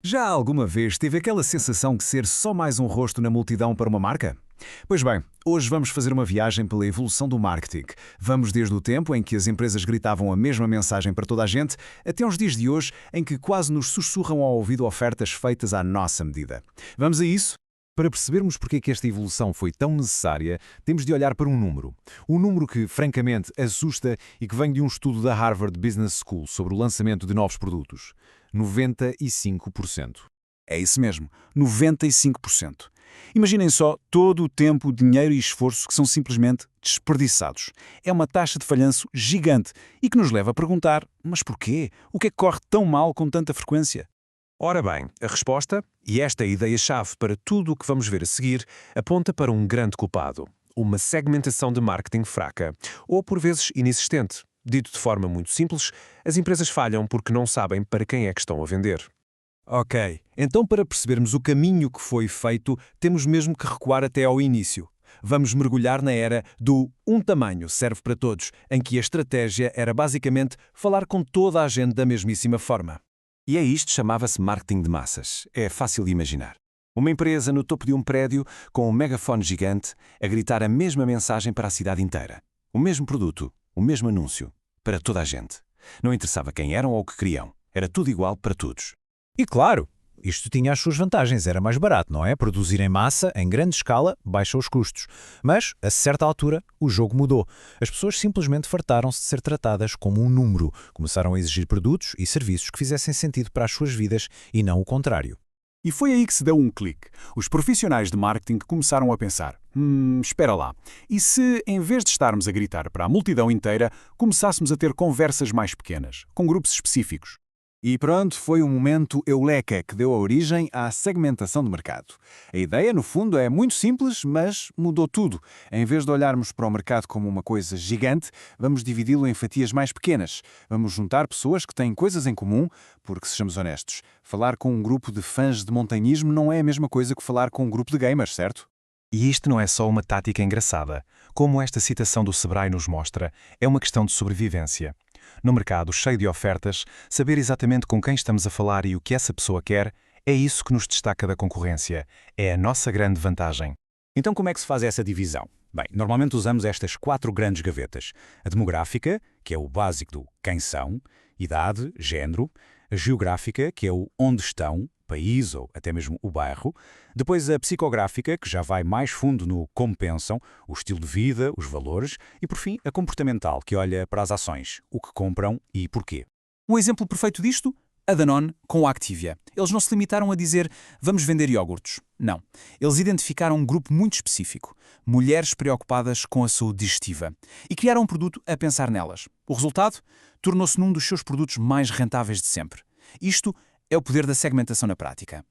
Já alguma vez teve aquela sensação de ser só mais um rosto na multidão para uma marca? Pois bem, hoje vamos fazer uma viagem pela evolução do marketing. Vamos desde o tempo em que as empresas gritavam a mesma mensagem para toda a gente, até aos dias de hoje em que quase nos sussurram ao ouvido ofertas feitas à nossa medida. Vamos a isso? Para percebermos porque é que esta evolução foi tão necessária, temos de olhar para um número. Um número que, francamente, assusta e que vem de um estudo da Harvard Business School sobre o lançamento de novos produtos. 95%. É isso mesmo, 95%. Imaginem só todo o tempo, dinheiro e esforço que são simplesmente desperdiçados. É uma taxa de falhanço gigante e que nos leva a perguntar, mas porquê? O que é que corre tão mal com tanta frequência? Ora bem, a resposta, e esta é a ideia-chave para tudo o que vamos ver a seguir, aponta para um grande culpado: uma segmentação de marketing fraca, ou por vezes inexistente. Dito de forma muito simples, as empresas falham porque não sabem para quem é que estão a vender. Ok, então para percebermos o caminho que foi feito, temos mesmo que recuar até ao início. Vamos mergulhar na era do um tamanho serve para todos, em que a estratégia era basicamente falar com toda a gente da mesmíssima forma. E é isto, chamava-se marketing de massas. É fácil de imaginar. Uma empresa no topo de um prédio com um megafone gigante a gritar a mesma mensagem para a cidade inteira. O mesmo produto, o mesmo anúncio, para toda a gente. Não interessava quem eram ou o que queriam. Era tudo igual para todos. E claro, isto tinha as suas vantagens, era mais barato, não é? Produzir em massa, em grande escala, baixa os custos. Mas, a certa altura, o jogo mudou. As pessoas simplesmente fartaram-se de ser tratadas como um número. Começaram a exigir produtos e serviços que fizessem sentido para as suas vidas e não o contrário. E foi aí que se deu um clique. Os profissionais de marketing começaram a pensar, espera lá, e se, em vez de estarmos a gritar para a multidão inteira, começássemos a ter conversas mais pequenas, com grupos específicos? E pronto, foi o momento Eureka que deu a origem à segmentação de mercado. A ideia, no fundo, é muito simples, mas mudou tudo. Em vez de olharmos para o mercado como uma coisa gigante, vamos dividi-lo em fatias mais pequenas. Vamos juntar pessoas que têm coisas em comum, porque, sejamos honestos, falar com um grupo de fãs de montanhismo não é a mesma coisa que falar com um grupo de gamers, certo? E isto não é só uma tática engraçada. Como esta citação do Sebrae nos mostra, é uma questão de sobrevivência. No mercado cheio de ofertas, saber exatamente com quem estamos a falar e o que essa pessoa quer, é isso que nos destaca da concorrência. É a nossa grande vantagem. Então como é que se faz essa divisão? Bem, normalmente usamos estas 4 grandes gavetas. A demográfica, que é o básico do quem são, idade, género. A geográfica, que é o onde estão, país ou até mesmo o bairro. Depois a psicográfica, que já vai mais fundo no como pensam, o estilo de vida, os valores. E por fim, a comportamental, que olha para as ações, o que compram e porquê. Um exemplo perfeito disto? A Danone com a Activia. Eles não se limitaram a dizer vamos vender iogurtes. Não. Eles identificaram um grupo muito específico. Mulheres preocupadas com a saúde digestiva. E criaram um produto a pensar nelas. O resultado? Tornou-se num dos seus produtos mais rentáveis de sempre. Isto é o poder da segmentação na prática.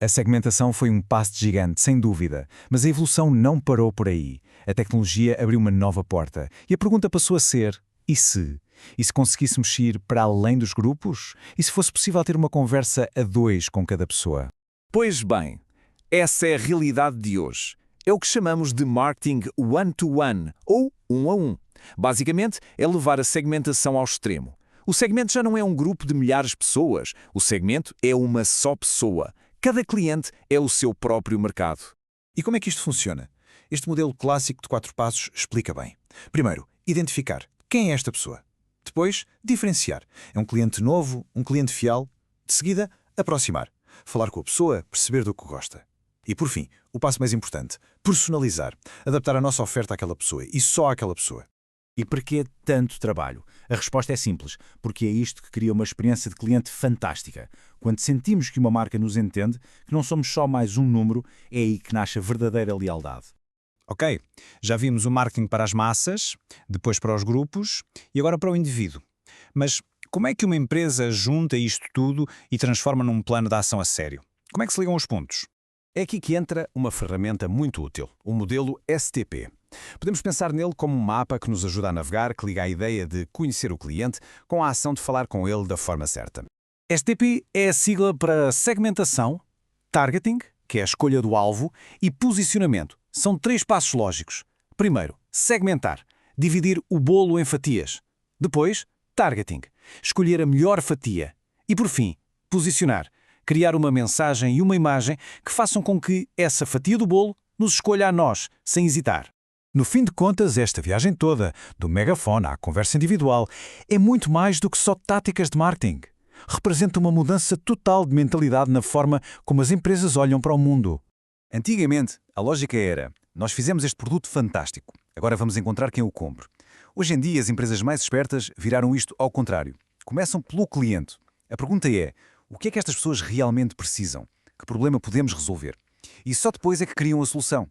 A segmentação foi um passo gigante, sem dúvida, mas a evolução não parou por aí. A tecnologia abriu uma nova porta e a pergunta passou a ser: e se? E se conseguíssemos ir para além dos grupos? E se fosse possível ter uma conversa a dois com cada pessoa? Pois bem, essa é a realidade de hoje. É o que chamamos de marketing one-to-one, ou um. Basicamente, é levar a segmentação ao extremo. O segmento já não é um grupo de milhares de pessoas. O segmento é uma só pessoa. Cada cliente é o seu próprio mercado. E como é que isto funciona? Este modelo clássico de 4 passos explica bem. Primeiro, identificar quem é esta pessoa. Depois, diferenciar. É um cliente novo, um cliente fiel. De seguida, aproximar. Falar com a pessoa, perceber do que gosta. E por fim, o passo mais importante, personalizar. Adaptar a nossa oferta àquela pessoa e só àquela pessoa. E por que tanto trabalho? A resposta é simples, porque é isto que cria uma experiência de cliente fantástica. Quando sentimos que uma marca nos entende, que não somos só mais um número, é aí que nasce a verdadeira lealdade. Ok, já vimos o marketing para as massas, depois para os grupos e agora para o indivíduo. Mas como é que uma empresa junta isto tudo e transforma num plano de ação a sério? Como é que se ligam os pontos? É aqui que entra uma ferramenta muito útil, o modelo STP. Podemos pensar nele como um mapa que nos ajuda a navegar, que liga a ideia de conhecer o cliente com a ação de falar com ele da forma certa. STP é a sigla para segmentação, targeting, que é a escolha do alvo, e posicionamento. São 3 passos lógicos. Primeiro, segmentar, dividir o bolo em fatias. Depois, targeting, escolher a melhor fatia. E por fim, posicionar, Criar uma mensagem e uma imagem que façam com que essa fatia do bolo nos escolha a nós, sem hesitar. No fim de contas, esta viagem toda, do megafone à conversa individual, é muito mais do que só táticas de marketing. Representa uma mudança total de mentalidade na forma como as empresas olham para o mundo. Antigamente, a lógica era: nós fizemos este produto fantástico, agora vamos encontrar quem o compre. Hoje em dia, as empresas mais espertas viraram isto ao contrário. Começam pelo cliente. A pergunta é: o que é que estas pessoas realmente precisam? Que problema podemos resolver? E só depois é que criam a solução.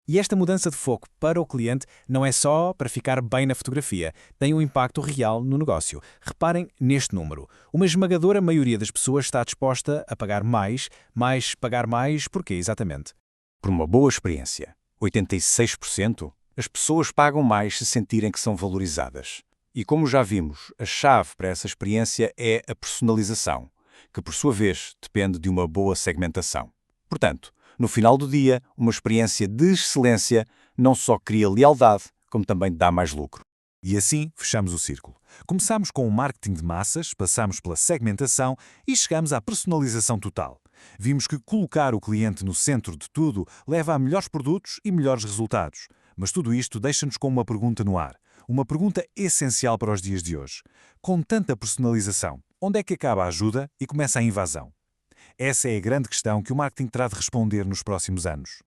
E esta mudança de foco para o cliente não é só para ficar bem na fotografia, tem um impacto real no negócio. Reparem neste número. Uma esmagadora maioria das pessoas está disposta a pagar mais, mas pagar mais por quê exatamente? Por uma boa experiência. 86%, as pessoas pagam mais se sentirem que são valorizadas. E como já vimos, a chave para essa experiência é a personalização, que por sua vez depende de uma boa segmentação. Portanto, no final do dia, uma experiência de excelência não só cria lealdade, como também dá mais lucro. E assim fechamos o círculo. Começamos com o marketing de massas, passamos pela segmentação e chegamos à personalização total. Vimos que colocar o cliente no centro de tudo leva a melhores produtos e melhores resultados. Mas tudo isto deixa-nos com uma pergunta no ar. Uma pergunta essencial para os dias de hoje. Com tanta personalização, onde é que acaba a ajuda e começa a invasão? Essa é a grande questão que o marketing terá de responder nos próximos anos.